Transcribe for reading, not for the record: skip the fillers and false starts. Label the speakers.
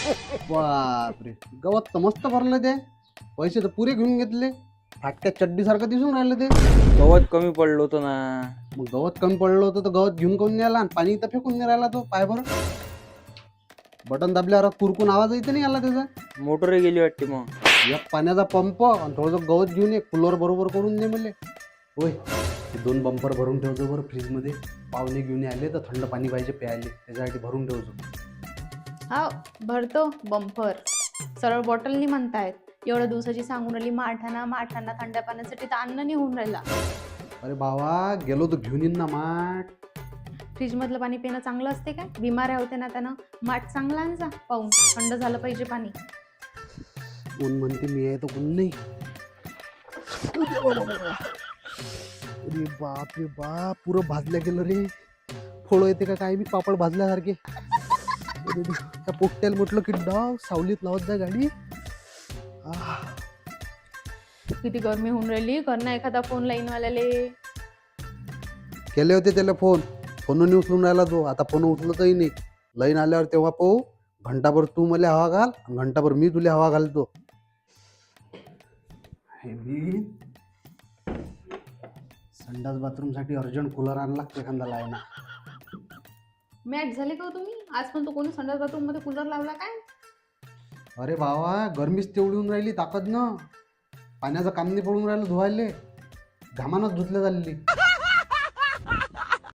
Speaker 1: बापरे, गवत तर मस्त भरलं ते. पैसे तर पुरे घेऊन घेतले. फाटक्या चड्डी सारखं दिसून राहिलं ते.
Speaker 2: गवत कमी पडलं होतं ना.
Speaker 1: मग गवत कमी पडलं होतं तर गवत घेऊन कोण नाही आला आणि पाणी तर फेकून नाही राहिला तो. पाय बरं, बटन दाबल्यावर कुरकून आवाज येते नाही आला त्याचा.
Speaker 2: मोटर गेली वाटते मग.
Speaker 1: एक पाण्याचा पंप आणि थोडंसं गवत घेऊन ये, कूलर बरोबर करून दे मला. होय, ते 2 बंपर भरून ठेवतो बरं फ्रीजमध्ये. पाहुणे घेऊन आले तर थंड पाणी पाहिजे प्यायले, त्याच्यासाठी भरून ठेवतो.
Speaker 3: हा, भरतो बंपर. सरळ बॉटलनी म्हणतायत. एवढ्या दिवसाची सांगून राहिली माठाना थंड पाण्यासाठी तर अन्न नाही होऊन राहिला.
Speaker 1: अरे बाबा, गेलो तर घेऊन येईन ना माठ.
Speaker 3: फ्रीज मधलं पाणी पिणं चांगलं असते काय? बिमाऱ्या होते ना त्यानं. माठ चांगला आणजा पाहून, थंड झालं पाहिजे पाणी.
Speaker 1: कोण म्हणते मी आहे तर कोण नाही. अरे बाप रे बाप, पुरं भाजल्या गेलं रे. फोळो येते का काय मी पापड भाजल्यासारखे. अरे देवा, त्या पोट्याला म्हटलं की डाव सावलीत लावत जा गाडी. आह,
Speaker 3: किती गरमी होऊन राहिली. कर ना एखादा फोन लाईनवाल्याले.
Speaker 1: केले होते त्याला फोन नाही उचलून राहिला तो. आता फोन उचलतही नाही. लाईन आल्यावर तेव्हा पाहू. घंटाभर तू मला हवा घाल आणि घंटाभर मी तुला हवा घालतो. हे मी संडास बाथरूम साठी अर्जंट कूलर आणला एखादा लायना.
Speaker 3: मॅच झाले का हो तुम्ही? आज पण तो कोणी संडास बाथरूम मध्ये कूलर लावला काय?
Speaker 1: अरे बाबा, गरमीच तेवढी होऊन राहिली ताकद ना. पाण्याचं काम नाही पडून राहिलं धुवायले. घामानच धुतल्या झालेली.